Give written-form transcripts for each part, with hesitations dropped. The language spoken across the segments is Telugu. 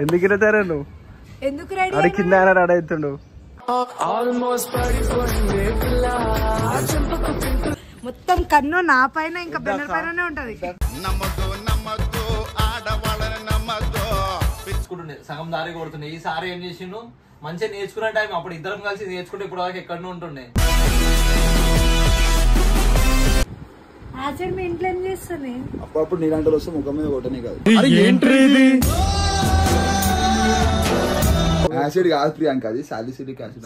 ఎందుకు ఇరతారా నువ్వు? ఎందుకు రెడీ అడి కింద ఆయన రెడీ అవుతుండు. మొత్తం కన్ను నా పైన ఇంకా బెన్నర్ పైననే ఉంటది. సగం దారి కొడుతుండే. ఈసారి ఏం చేసిండు, మంచిగా నేర్చుకునే టైం అప్పుడు ఇద్దరం కలిసి నేర్చుకుంటే ఇప్పుడు దాకా ఎక్కడనే ఉంటుండే. యాసిడ్ మీ ఇంట్లో ఏం చేస్తుంది? అప్పుడు నీలాంటి వస్తే ముఖం మీద కొట్టనే కాదు. యాసిడ్ కాదు ప్రియాంక, అది సాలిసిలిక్ యాసిడ్.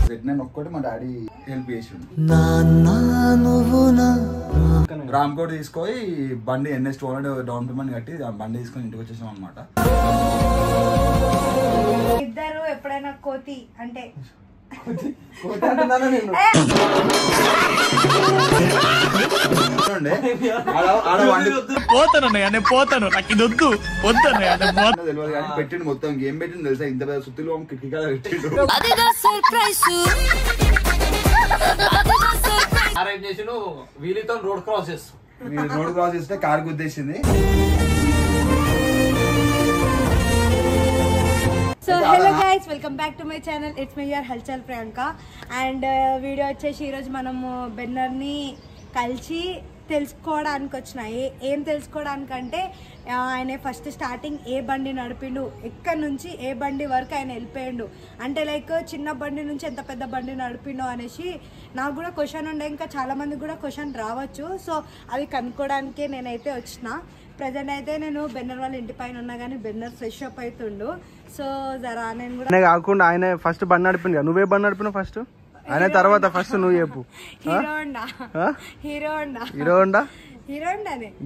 ప్రెగ్నెంట్ ఒక్కటి మా డాడీ హెల్ప్ చేసిండు. గ్రామ్ కోట్ తీసుకొని బండి NS 200 డౌన్ పేమెంట్ కట్టి బండి తీసుకొని ఇంటికి వచ్చేసాం అనమాట. ఇద్దరు ఎప్పుడైనా కోతి అంటే పోతాను నాకు ఇది వద్దు తెలియదు కానీ పెట్టిండు, మొత్తం గేమ్ పెట్టిండు తెలుసా. ఇంత పెద్ద సుత్తులు కిటికీ పెట్టిండు. ఏం చేసిండు, వీలితో రోడ్ క్రాస్ చేస్తాం. రోడ్ క్రాస్ చేస్తే కార్ గుద్దేసింది. So hello guys, welcome back to my channel. It's my your Halchal Priyanka. And video వచ్చేసి ఈరోజు మనము బెన్నర్ని కలిసి తెలుసుకోవడానికి వచ్చిన. ఏం తెలుసుకోవడానికంటే ఆయన ఫస్ట్ స్టార్టింగ్ ఏ బండి నడిపిండు, ఎక్కడి నుంచి ఏ బండి వరకు ఆయన వెళ్ళిపోయిండు, అంటే లైక్ చిన్న బండి నుంచి ఎంత పెద్ద బండి నడిపిండు అనేసి నాకు కూడా క్వశ్చన్ ఉండే, ఇంకా చాలామందికి కూడా క్వశ్చన్ రావచ్చు. సో అది కనుక్కోవడానికే నేనైతే వచ్చిన. ప్రజెంట్ అయితే నేను బెన్నర్ వాళ్ళ ఇంటి పైన ఉన్నా కానీ బెన్నర్ ఫ్రెష్ అప్ అవుతుండు. సో జరా నేను కూడా కాకుండా ఆయన ఫస్ట్ బండి నడిపింది. నువ్వే బండి నడిపినావు ఫస్ట్, ఆయన తర్వాత ఫస్ట్ నువ్వు చెప్పు. హీరో హోండా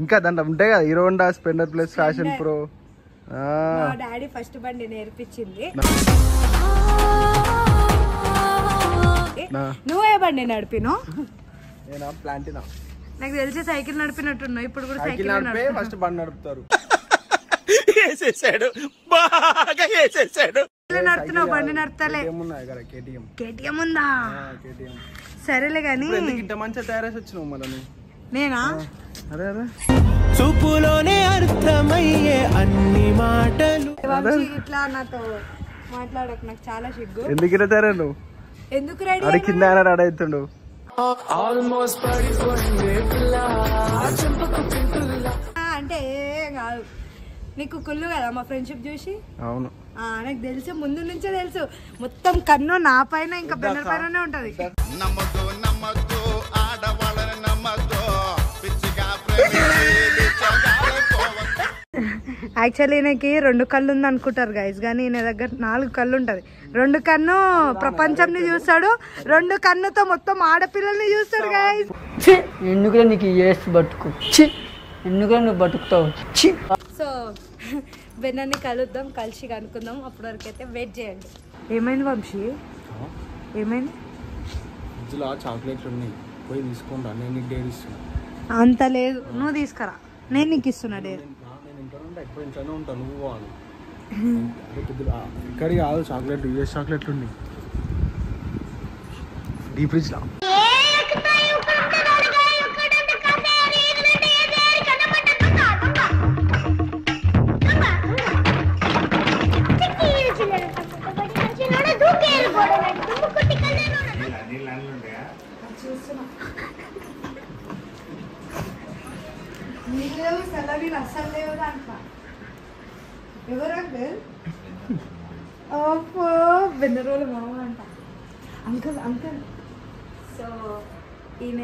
ఇంకా దాంట్లో ఉంటాయి కదా, hero Honda, Splendor plus, fashion pro. మా డాడీ ఫస్ట్ బండి నేర్పించింది. నువ్వే బండి నడిపినావు? ప్లాంటినా. నాకు తెలిసి సైకిల్ నడిపినట్టున్నావు. ఇప్పుడు కూడా సైకిల్ నడిపే ఫస్ట్ బండి నడుపుతారు. నడుతున్నావు, బండి నడతలే. KTM ఉందా? సరేలే గానీ ఇంత మంచిగా తయారేసి వచ్చినావు మళ్ళీ. నేనా? అరే అరే చూపులోనే అర్థమయ్యే అన్ని మాటలు. ఇట్లా నాతో మాట్లాడకు, నాకు చాలా సిగ్గు. ఎందుకు ఇరతారా నువ్వు? ఎందుకు రెడీ? అడి కింద ఆయన రెడీ అవుతుండు. అంటే కాదు, నీకు కుళ్ళు కదా మా ఫ్రెండ్షిప్ చూసి. అవును, నాకు తెలుసు, ముందు నుంచే తెలుసు. మొత్తం కన్ను నా పైన ఇంకా బెన్నర్ పైననే ఉంటది. యాక్చువల్లీ ఈయనకి 2 కళ్ళు ఉంది అనుకుంటారు గైస్, కానీ ఈయన దగ్గర 4 కళ్ళు ఉంటది. 2 కన్ను ప్రపంచంని చూస్తాడు, 2 కన్నుతో మొత్తం ఆడపిల్లల్ని చూస్తాడు గైస్. ఎందుకు నీకు బతుకు, ఎందుకు నువ్వు బతుకుతావు. సో బెన్నర్ని కలుద్దాం, కలిసి కనుక్కుందాం. అప్పటి వరకు అయితే వెయిట్ చేయండి. ఏమైంది వంశీ? ఏమైంది? ఫ్రిడ్జ్లో చాక్లెట్లు ఉన్నాయి, పోయి తీసుకుంటా. నేను నీకు డేర్ ఇస్తున్నా. అంత లేదు, నువ్వు తీసుకురా, నేను నీకు ఇస్తున్నా డేర్. నేను ఇంట్లో ఎక్కువ ఇంట్లోనే ఉంటాను, నువ్వు పోవాలి. ఇక్కడ కాదు, చాక్లెట్ US చాక్లెట్లు ఉన్నాయి డీప్ ఫ్రిడ్జ్లో. అస్సలు లేవు దాంట్లో. ఎవరంటే ఓపో బెన్నర్ వాళ్ళ మామ అంట. Uncle uncle. సో ఈయన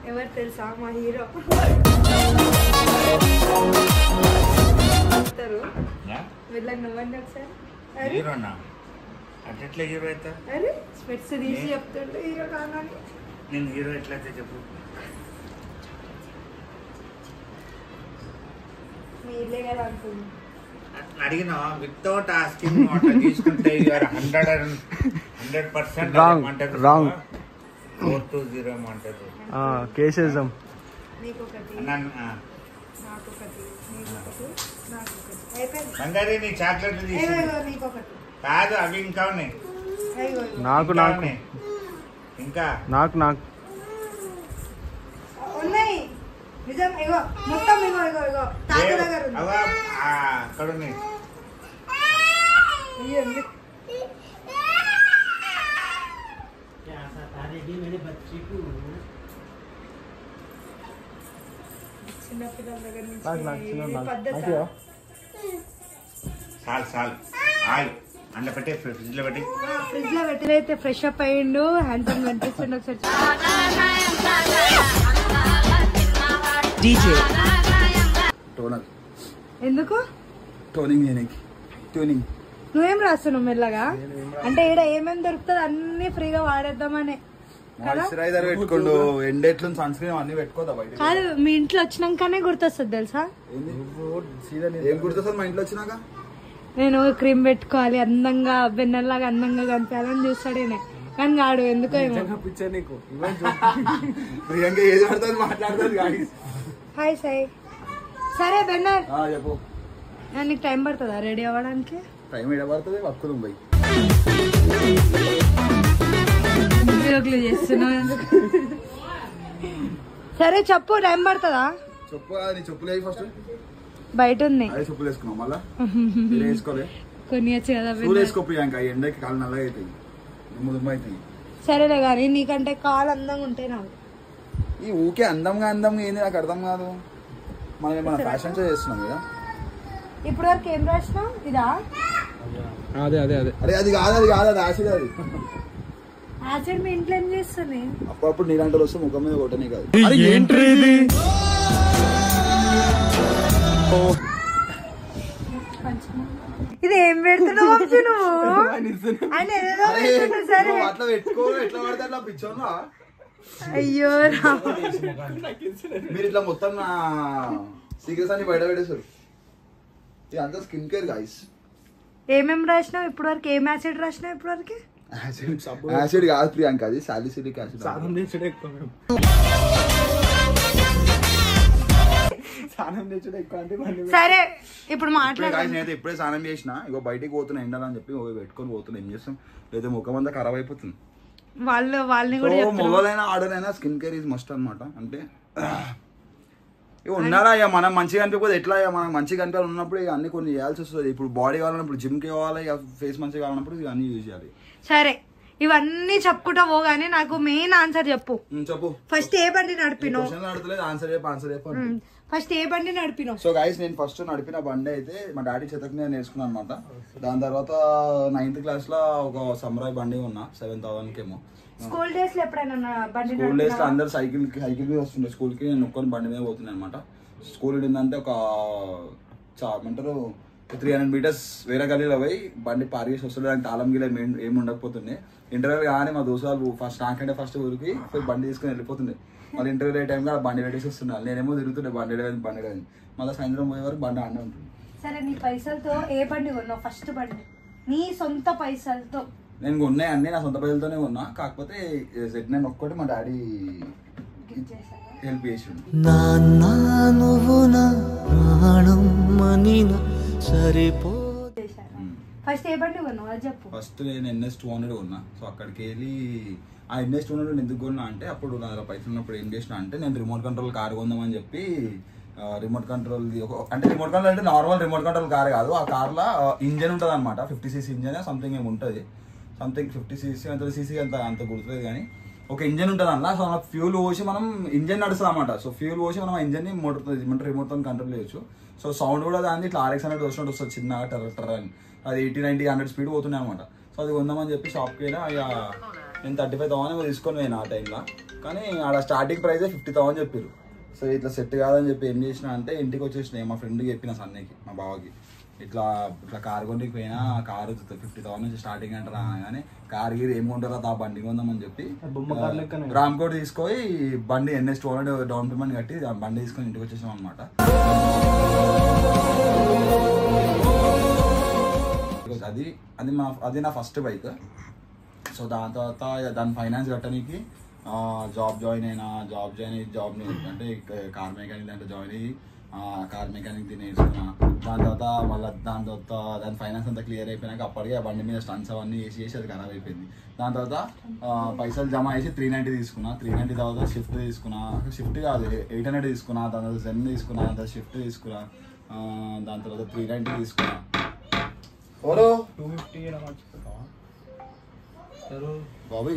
ఎవరు తెలుసా? మా హీరో. వీళ్ళకి నువ్వండి ఒకసారి. అరే స్పెట్స్ తీసి చెప్తుంటే హీరో కావాలి. నేను హీరో ఎట్లయితే చెప్పు. మీరే కదా అనుకుంది. అడిగిన వితౌట్ ఆస్కింగ్ తీసుకుంటే 100% రాంగ్ 420 అంటారు. కేసేద్దాం. బంగారీ నీ చాక్లెట్లు తీసి కాదు, అవి ఇంకా ఉన్నాయి. నాకు ఇంకా నాకు ఉన్నాయి. నిజం ఇగో మొత్తం ఇగో ఇగో ఇగో తాత దగ్గర ఉంది. అక్కడ ఉన్నాయి. చిన్నపిల్లల దగ్గర నుంచి పద్ధతి. చాలు ఆగు అందులో పెట్టే ఫ్రిడ్జ్ లో పెట్టి ఫ్రిడ్జ్ లో పెట్టినైతే ఫ్రెష్ అప్ అయ్యిండు, హ్యాండ్సమ్ కనిపిస్తుండు. ఒకసారి టోనర్ ఎందుకు టోనింగ్ చేయడానికి ట్యూనింగ్. నువ్వేం రాస్తున్నావు మెల్లగా? అంటే ఇక్కడ ఏమేమి దొరుకుతుంది అన్ని ఫ్రీగా వాడేద్దామని. మాయిశ్చరైజర్ పెట్టుకోండు, ఎండ ఎట్లు సన్ స్క్రీన్ అన్ని పెట్టుకోదా బయట. కాదు, మీ ఇంట్లో వచ్చినాకనే గుర్తొస్తుంది తెలుసా? ఏం గుర్తొస్తుంది మా ఇంట్లో వచ్చినాక? నేను క్రీమ్ పెట్టుకోవాలి, అందంగా బెన్నర్లాగా అందంగా కనిపించాలని చూస్తాడేనే, కానీ కాడు ఎందుకో ఏమో. ప్రియాంక ఏది పడుతుంది మాట్లాడుతుంది. హాయ్ సాయి. సరే బెన్నర్, చెప్పు. నీకు టైం పడుతుందా రెడీ అవ్వడానికి? టైం ఎడ పడుతుంది పక్కన పోయి చేస్తున్నావు ఎందుకు? సరే చెప్పు, టైం పడుతుందా? చెప్పు. నీ చెప్పులు అయ్యి ఫస్ట్ బయట ఉంది. అదే చెప్పులు వేసుకున్నావు మళ్ళా వేసుకోలే కొనియచ్చు కదా. వేసుకో ప్రియాంక, ఎండకి కాలు నల్లగా అవుతాయి, ముదుమ అవుతాయి. సరేలే కానీ నీకంటే కాలు అందంగా ఉంటాయి నాకు. ఈ ఊకే అందంగా ఏంది నాకు అర్థం కాదు. మనం ఏమన్నా ఫ్యాషన్ షో చేస్తున్నాం కదా. ఇప్పుడు వరకు ఏం రాసినావు? ఇదా? అదే అరే అది కాదు అది యాసిడ్. అది యాసిడ్ మీ ఇంట్లో ఏం చేస్తుంది? అప్పుడప్పుడు నీలాంటి వస్తే ముఖం మీద కొట్టనే కాదు. ఇది ఏం పెడుతున్నావు వంశీ నువ్వు? ఆయన ఏదో పెడుతున్నావు. సరే అట్లా పెట్టుకో, ఎట్లా పడితే అట్లా పిచ్చోనా. అయ్యో మీరు ఇట్లా మొత్తం నా సీక్రెట్స్ అన్ని బయట పెట్టేశారు. ఇదంతా స్కిన్ కేర్ గైస్. ఏమేం రాసినావు ఇప్పటి వరకు? ఏం యాసిడ్ రాసినావు ఇప్పటి వరకు? యాసిడ్ కాదు ప్రియాంక, అది సాలిసిలిక్ యాసిడ్. సరే ఇప్పుడు మాట్లాడు. నేనైతే ఇప్పుడే స్నానం చేసిన, ఇగో బయటికి పోతున్నా ఎండాలని చెప్పి పెట్టుకొని పోతున్నా. ఏం చేస్తాం, లేదా ముఖం అంతా ఖరాబ్ అయిపోతుంది. వాళ్ళని కూడా మొగలైనా ఆడలైనా స్కిన్ కేర్ ఈజ్ మస్ట్ అనమాట. అంటే ఉండాలా ఇక మనం మంచిగా అనిపించకపోతే ఎట్లా, మనం మంచిగా అనిపించాలి ఉన్నప్పుడు ఇక అన్ని కొన్ని చేయాల్సి వస్తుంది. ఇప్పుడు బాడీ కావాలన్నప్పుడు జిమ్కి కావాలి, ఇక ఫేస్ మంచిగా కావాలన్నప్పుడు ఇక అన్ని యూజ్ చేయాలి. సరే ఇవన్నీ చెప్పుకుంటా పోగానే నాకు మెయిన్ ఆన్సర్ చెప్పు. చెప్పు. ఫస్ట్ ఏ బండి నడిపినావు? ఆన్సర్ చెప్పు. ఫస్ట్ ఏ బండి నడిపినావు? సో గైస్, నేను ఫస్ట్ నడిపిన బండి అయితే మా డాడీ చేతకి నేను నేర్చుకున్నాను అనమాట. దాని తర్వాత 9th క్లాస్ లో ఒక సమ్రాయ్ బండి ఉన్నా, 7,000 ఏమో. స్కూల్ డేస్ లో ఎప్పుడైనా బండి? స్కూల్ డేస్ లో అందరు సైకిల్ మీద వస్తుండే స్కూల్ కి, నేను ఒక్కని బండి మీద పోతున్నాను అనమాట. స్కూల్ ఏంటంటే ఒక ఏమంటారు 300 meters వేరే గల్లీలో పోయి బండి పార్క్ చేసి వస్తుండే. దానికి తాళం గిల ఏమి ఉండకపోతుండే. ఇంటర్వ్యూ కానీ మా దోస్తులు ఫస్ట్ నాకంటే ఫస్ట్ ఊరికి పోయి బండి తీసుకుని వెళ్ళిపోతుండే. మళ్ళీ ఇంటర్వ్యూ అయ్యే టైంలో బండి పెట్టేసి వస్తున్నాను. నేనేమో తిరుగుతుండే బండి కానీ మళ్ళీ సాయంత్రం పోయే వరకు బండి ఆడే ఉంటుంది. సరే నీ పైసలతో ఏ బండి కొన్నావు? ఫస్ట్ బండి నీ సొంత పైసలతో? నేను కొన్నాయి అన్ని నా సొంత పైసలతోనే కొన్నా. కాకపోతే Z9 ఒక్కటి మా డాడీ హెల్ప్ చేసిండు. ఫస్ట్ ఏ బండి కొన్నావు అది చెప్పు. ఫస్ట్ నేను NS200 కొన్నా. సో అక్కడికి వెళ్ళి ఆ NS200 ఎందుకు కొన్నా అంటే, అప్పుడు నా దగ్గర పైసలు ఉన్నప్పుడు ఏం చేసిన అంటే, నేను రిమోట్ కంట్రోల్ కార్ కొందామని చెప్పి రిమోట్ కంట్రోల్ అంటే రిమోట్ కంట్రోల్ అంటే నార్మల్ రిమోట్ కంట్రోల్ కార్ కాదు. ఆ కార్లో ఇంజన్ ఉంటుంది అనమాట, 50cc ఇంజన్ సంథింగ్ ఏమి ఉంటుంది, సంథింగ్ 50cc 30cc అంత గుర్తులేదు కానీ ఒక ఇంజన్ ఉంటుంది అన్న. సో అలా ఫ్యూల్ పోసి మనం ఇంజన్ నడుస్తుంది అనమాట. సో ఫ్యూల్ పోసి మనం ఆ ఇంజన్ని మోటార్ రిమోట్ తో కంట్రోల్ చేయొచ్చు. సో సౌండ్ కూడా దాన్ని ఇట్లా RX 100 వచ్చినట్టు వస్తుంది, చిన్నగా టర్ర అని. అది 80-90-100 స్పీడ్ పోతున్నాయి అనమాట. సో అది కొందామని చెప్పి షాప్కి వెళ్ళా. ఇక నేను 35,000 తీసుకొని పోయినా ఆ టైంలో. కానీ ఆడ స్టార్టింగ్ ప్రైజే 50,000 చెప్పారు. సో ఇట్లా సెట్ కాదని చెప్పి ఏం చేసిన అంటే, ఇంటికి వచ్చేసిన మా ఫ్రెండ్కి చెప్పిన సన్నకి, మా బావకి, ఇట్లా కారు కొనికి పోయినా కారు 50,000 నుంచి స్టార్టింగ్ అంటారా. కానీ కారు గీరు ఏం కొంటారా, ఆ బండి కొందామని చెప్పి రామ్కోట్ తీసుకొని బండి NS200 డౌన్ పేమెంట్ కట్టి బండి తీసుకొని ఇంటికి వచ్చేసాం అనమాట. అది నా ఫస్ట్ బైక్. సో దాని తర్వాత దాని ఫైనాన్స్ కట్టడానికి జాబ్ జాయిన్ అయినా. జాబ్ అంటే కార్ మెకానిక్ అంటే జాయిన్ అయ్యి కార్ మెకానిక్ నేర్చుకున్నా. దాని తర్వాత దాని ఫైనాన్స్ అంతా క్లియర్ అయిపోయినాక అప్పటికే ఆ బండి మీద స్టన్స్ అవన్నీ చేసి అది ఖరాబ్ అయిపోయింది. దాని తర్వాత పైసలు జమ చేసి 390 తీసుకున్నా. 390 తర్వాత షిఫ్ట్ కాదు 800 తీసుకున్నా. దాని తర్వాత జెన్ తీసుకున్నా. దాని తర్వాత షిఫ్ట్ తీసుకున్నా. దాని తర్వాత 390 తీసుకున్నా. ఓరో 250 బాబీ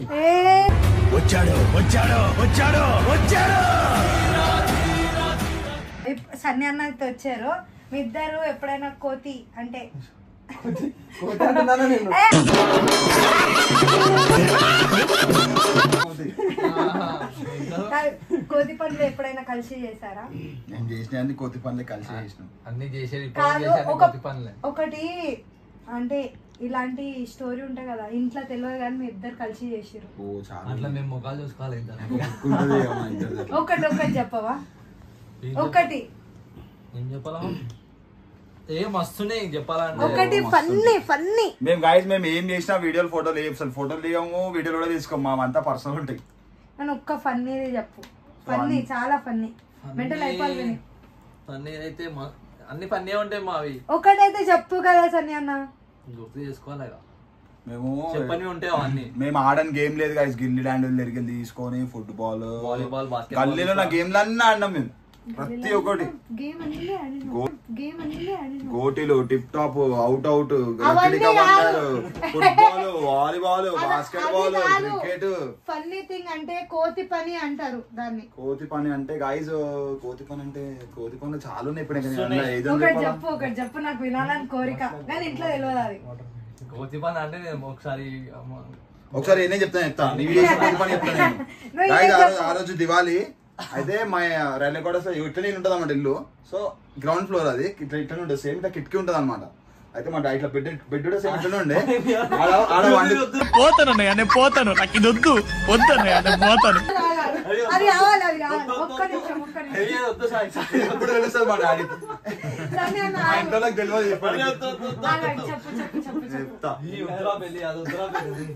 సన్నీ అన్నతో వచ్చారు. మీ ఇద్దరు ఎప్పుడైనా కోతి అంటే కోతి పనులు ఎప్పుడైనా కలిసి చేశారా? నేను చేసిన అన్ని కోతి పనులే కలిసి చేసిన. అన్ని చేసేది ఒకటి అంటే ఇలాంటి స్టోరీ ఉంటాయి కదా, ఇంట్లో తెలియదు కానీ మీ ఇద్దరు కలిసి చేసారు. అట్లా మేము ముఖాలు చూసుకోవాలి. ఒకటి చెప్పవా? ఒకటి ఏం చెప్పాలా? ఏం వస్తున్నాయి చెప్పాలంటే ఒకటి ఫన్నీ. మేము ఏం చేసినా వీడియోలు ఫోటోలు అసలు ఫోటోలు దిగము, వీడియోలు కూడా తీసుకోము. మా అంతా పర్సనల్ ఉంటాయి. నేను ఒక్క ఫన్నీది చెప్పు. ఫన్నీ, చాలా ఫన్నీ. మెంటల్ అయిపోవాలి. ఫన్నీ అయితే అన్ని ఫన్నీ ఉంటాయి మావి. ఒకటైతే చెప్పు కదా సన్నీ అన్న. గుర్తు చేసుకోవాలి. మేము చెప్పని ఉంటాయి అవన్నీ. మేము ఆడని గేమ్ లేదు గాయస్. గిల్లి డాండిల్ దగ్గర తీసుకొని ఫుట్బాల్, వాలీబాల్, గల్లీలో నా గేమ్లన్నీ ఆడినాం మేము. ప్రతి ఒక్కటి గోటీలు, tip top, out football, volleyball, basketball, cricket. Funny thing అంటే కోతి పని అంటారు దాన్ని. కోతి పని అంటే గాయస్, కోతి పనులు చాలా ఉన్నాయి. ఒకటి చెప్పు నాకు వినాలని కోరిక, కానీ ఇంట్లో తెలియదు అది. కోతి పని అంటే నేను ఒకసారి నేనే చెప్తాను. ఆ రోజు దివాళీ అయితే మా రైల్వే క్వార్టర్స్ ఇట్లనే ఉంటుంది అన్నమాట ఇల్లు. సో గ్రౌండ్ ఫ్లోర్ అది ఇట్లనే ఉంటుంది. సేమ్ ఇట్లా కిటికీ ఉంటుంది అనమాట. అయితే మా ఇట్లా బెడ్ కూడా సేమ్ ఇట్లనే ఉండే. పోతానన్నయ్య నేను పోతాను, నాకు ఇది వద్దు వద్దన్నయ్య నేను పోతాను. ఎప్పుడు తెలుస్తుంది మా డాడీ. మా ఇంట్లోకి తెలియదు చెప్పండి. చెప్తా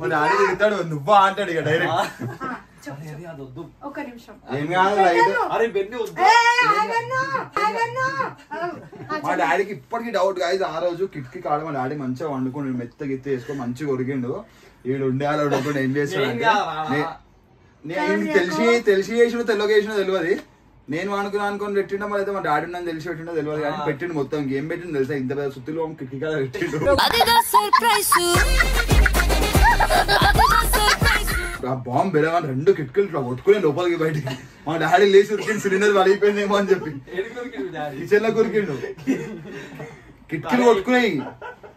మా డాడీ తిడతాడు, నువ్వా అంటాడు ఇక డైరెక్ట్. ఒక నిమిషం. ఏం కాదు మా డాడీకి ఇప్పటికీ డౌట్ కాదు. ఆ రోజు కిటికీ కాడ మా డాడీ మంచిగా వండుకుని మెత్త గిత్త వేసుకొని మంచిగా ఉరికిండు. వీడు ఉండే అలా ఉడకుండా ఏం చేస్తాడు నేను తెలిసి చేసినో తెలియకేసినో తెలియదు. నేను అనుకుని పెట్టిండో మరి అయితే మా డాడీ నన్ను తెలిసి పెట్టిండో తెలియదు. కానీ పెట్టిండు మొత్తం ఏం పెట్టిండు తెలుసా? ఇంత పెద్ద సుత్తిలో కిటికీ కాడ పెట్టిండు. ఆ బాంబు బెలగాని 2 కిటికీలు ఇట్లా కొట్టుకుని లోపలికి బయటికి. మా డాడీ లేచి ఉరికిండు, సిలిండర్ వలిగిపోయిందేమో అని చెప్పి కిచెన్ లో కొరికిండు. కిటికీలు కొట్టుకున్నాయి.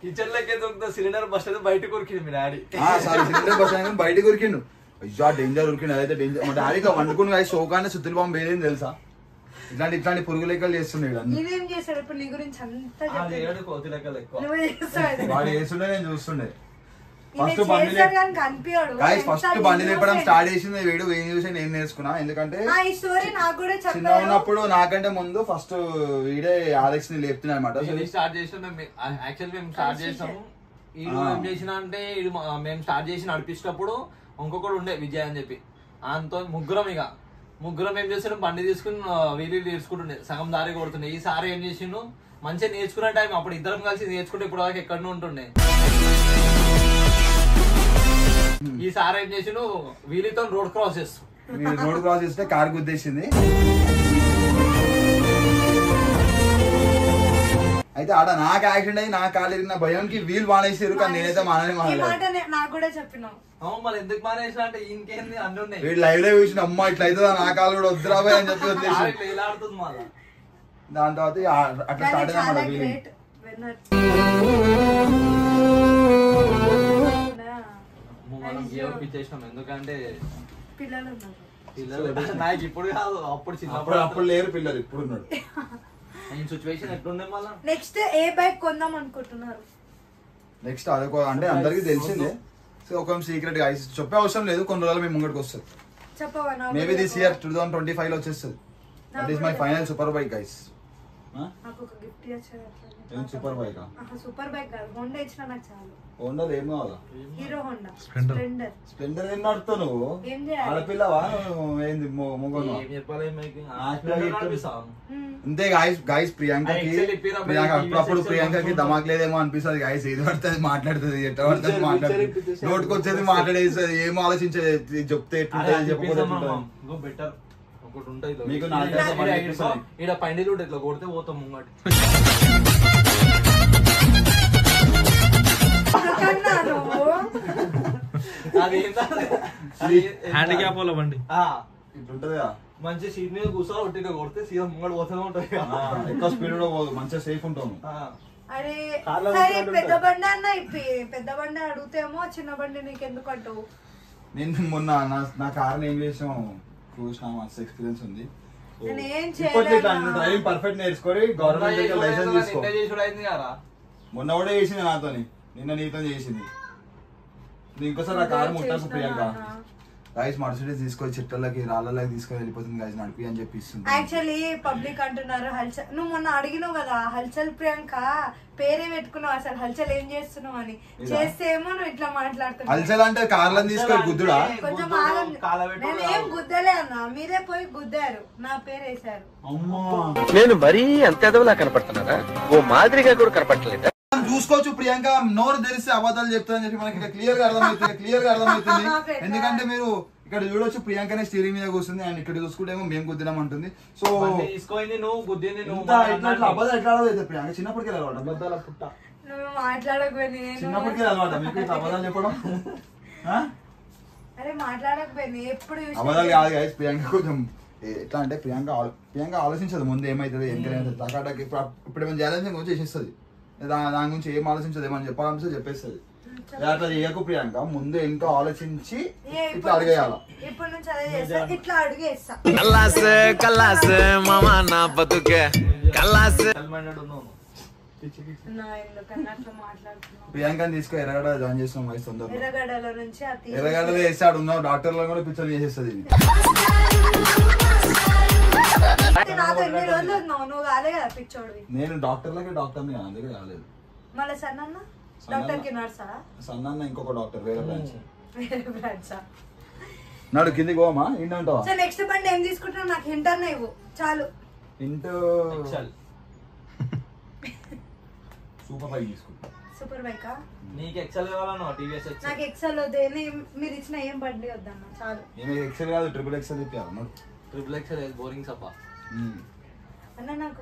కిచెన్ లోకి సిలిండర్ బస్ బయట కొరికిండు మీ డాడీ. సారీ సిలిండర్ బస్ బయట కొరికిండు. అయ్యా డేంజర్ ఉరికిండు. అదైతే డేంజర్. మా డాడీకి వండుకుని కానీ షోకానే సుత్తుల బాంబు ఏదేం తెలుసా? ఇట్లాంటి పురుగు లెక్కలు చేస్తున్నాడు. వాడు చేస్తుండే నేను చూస్తుండే. ఫస్ట్ బండి లేపడం స్టార్ట్ చేసింది వీడు. ఏం చూసి నేను నేర్చుకున్నా. ఎందుకంటే చిన్న ఉన్నప్పుడు నాకంటే ముందు ఫస్ట్ వీడే ఆలెక్స్ ని లేపుతున్నా అనమాట. స్టార్ట్ చేసినాం మేము స్టార్ట్ చేసాము. ఏం చేసిన అంటే మేము స్టార్ట్ చేసి నడిపించినప్పుడు ఇంకొకడు ఉండే విజయ్ అని చెప్పి, అంతో ముగ్గురం ఏం చేస్తున్నాం, బండి తీసుకుని వీళ్ళు నేర్చుకుంటుండే. సగం దారి కొడుతుండే. ఈసారి ఏం చేసిండు, మంచిగా నేర్చుకునే టైం అప్పుడు ఇద్దరం కలిసి నేర్చుకుంటే ఇప్పుడు దాకా ఎక్కడనే ఉంటుండే. ఈసారి ఏం చేసిండు, వీళ్ళతో రోడ్ క్రాస్ చేస్తే కారు గుద్దేసింది. అయితే ఆడ నాకు యాక్సిడెంట్ అయ్యి నా కాలు ఎరిగిన భయంకి వీళ్ళు మానేసారు. కానీ నేనైతే నాకు కూడా చెప్పినావు. మళ్ళీ ఎందుకు మానేసిన అంటే ఇంకేంది అన్ని ఉన్నాయి. వీళ్ళు లైవ్ లో చూసిన అమ్మ ఇట్లా అయితే నా కాలు కూడా వద్దురాబాయ్ అని చెప్పి వదిలేసి దాని తర్వాత అట్లా స్టార్ట్ అయ్యాం. ఎందుకంటే పిల్లలు నాకు ఇప్పుడు కాదు, అప్పుడు లేరు పిల్లలు, ఇప్పుడు ఉన్నాడు. సిచ్యువేషన్ ఎట్లుండే మళ్ళీ. నెక్స్ట్ ఏ బైక్ కొందాం అనుకుంటున్నారు? నెక్స్ట్ అదే అంటే అందరికి తెలిసిందే. సో ఒక సీక్రెట్ గా చెప్పే అవసరం లేదు. కొన్ని రోజులు మేము ముంగడికి వస్తుంది. మేబీ దిస్ ఇయర్ 2025 లో వచ్చేస్తుంది. That is my final super bike guys. నాకు ఒక గిఫ్ట్ ఇచ్చారు. సూపర్ బైక్ సూపర్ బైక్ కాదు, హోండా ఇచ్చిన నాకు చాలు. హోండా ఏం కావాలా? హీరో హోండా స్ప్లెండర్ ఏం నడుపుతావు నువ్వు? ఏం చేయాలి? ఆడపిల్లవా ఏంది మొగను? ఏం చెప్పాలి మీకు? అంతే గాయస్ ప్రియాంకకి అప్పుడప్పుడు ప్రియాంకకి ధమాక్ లేదేమో అనిపిస్తుంది గాయస్. ఏది పడుతుంది మాట్లాడుతుంది, ఎట్లా పడుతుంది మాట్లాడుతుంది, నోటికి వచ్చేది మాట్లాడేస్తుంది. ఏం ఆలోచించేది చెప్తే ఎట్లుంటుంది చెప్పకపోతే బెటర్ ఒకటి ఉంటుంది మీకు ఈడ పైన ఇట్లా కొడితే పోతాం ముంగటి. హ్యాండిక్యాప్ వాళ్ళ బండి ఇట్లుంటది. మంచి సీట్ మీద కూర్చో ఒట్టిగా కొడితే సీదా ముంగడు పోతూనే ఉంటాయి. ఎక్కువ స్పీడ్ కూడా పోదు, మంచిగా సేఫ్ ఉంటాము. అరే సరే పెద్ద బండి అన్న పెద్ద బండి అడుగుతేమో చిన్న బండి నీకెందుకు అంటావు? నేను మొన్న నా కార్ ఏం చేసాం చూసిన, మస్తు ఎక్స్పీరియన్స్ ఉంది. డ్రైవింగ్ పర్ఫెక్ట్ నేర్చుకొని గవర్నమెంట్ లైసెన్స్ తీసుకో. మొన్న కూడా చేసింది నాతోని, నిన్న నీతో చేసింది. ఇంకోసారి ఆ కార్ ముట్టాకు ప్రియాంక. గైస్ మర్సిడీస్ తీసుకొని చెట్లకి రాళ్ళకి తీసుకొని వెళ్ళిపోతుంది గైస్ నడిపి అని చెప్పి ఇస్తుంది. యాక్చువల్లీ పబ్లిక్ అంటున్నారు హల్చల్, నువ్వు మొన్న అడిగినావు కదా హల్చల్ ప్రియాంక పేరే పెట్టుకున్నావు, అసలు హల్చల్ ఏం చేస్తున్నావు అని. చేస్తే ఏమో నువ్వు ఇట్లా మాట్లాడుతున్నావు. హల్చల్ అంటే కార్లను తీసుకొని గుద్దుడా? కొంచెం నేను ఏం గుద్దలే అన్నా, మీరే పోయి గుద్దారు, నా పేరు వేసారు. నేను మరీ అంత ఎదవలా కనపడుతున్నారా? ఓ మాదిరిగా కూడా కనపడలేదా? చూసుకోవచ్చు ప్రియాంక నోరు తెరిస్తే అబద్ధాలు చెప్తారని చెప్పి మనకి క్లియర్ గా అర్థమవుతుంది. ఎందుకంటే మీరు ఇక్కడ చూడొచ్చు ప్రియాంకనే స్టీరింగ్ మీద కూర్చుంది, అండ్ ఇక్కడ చూసుకుంటేమో మేము గుద్దినాం అంటుంది. సో అబద్ధాలు ఎట్లా ఆడదు ప్రియాంక? చిన్నప్పటికే అలవాటు, నువ్వు మాట్లాడకపోయి చిన్నప్పటికే అలవాటు మీకు అబద్ధాలు చెప్పడం. అరే మాట్లాడకపోయి ఎప్పుడు అబద్ధాలు కాదు గైస్. ప్రియాంక కొంచెం ఎట్లా అంటే ప్రియాంక ఆలోచించదు ముందు ఏమైతుంది ఏం తెలియదు. ఇప్పుడు ఏమైనా చేయాలని కొంచెం చేసేస్తుంది, దాని గురించి ఏం ఆలోచించదు, ఏమని చెప్పాలనిపిస్తే చెప్పేస్తుంది. అట్లా చేయకు ప్రియాంక, ముందు ఇంకా ఆలోచించి ఇట్లా అడిగేయాల. ఇప్పుడు నుంచి అదే చేస్తా, ఇట్లా అడిగేస్తా. ప్రియాంకని తీసుకో ఎర్రగడ్డ జాయిన్ చేస్తాం వయసు తొందరగా. ఎర్రగడ్డలో నుంచి ఎర్రగడ్డలో వేస్తాడు ఉన్నావు, డాక్టర్లో కూడా పిక్చర్ చేసేస్తుంది. నాతో ఎన్ని రోజులు ఉన్నావు, నువ్వు కాలే కదా పిచ్చోడివి. నేను డాక్టర్లకి డాక్టర్ని అందుకే కాలేదు. మళ్ళీ సన్న డాక్టర్ కి నర్సా? సన్న ఇంకొక డాక్టర్ వేరే బ్రాంచ్. వేరే బ్రాంచా? నాడు కిందికి పోమా ఇంటి ఉంటావా? సో నెక్స్ట్ బండి ఏం తీసుకుంటున్నావు? నాకు హింట్ అన్న ఇవ్వు చాలు. హింట్ సూపర్ బైక్ తీసుకుంటా. సూపర్ బైకా? నీకు ఎక్సెల్ కావాలన్నా టీవీఎస్ ఎక్సెల్? నాకు ఎక్సెల్ వద్దు, మీరు ఇచ్చిన ఏం బండి వద్దన్న చాలు. ఎక్సెల్ కాదు ట్రిపుల్ ఎక్సెల్ ఇప్పారు. ట్రిపుల్ ఎక్సెల్ బోరింగ్ సప్ప అన్న నాకు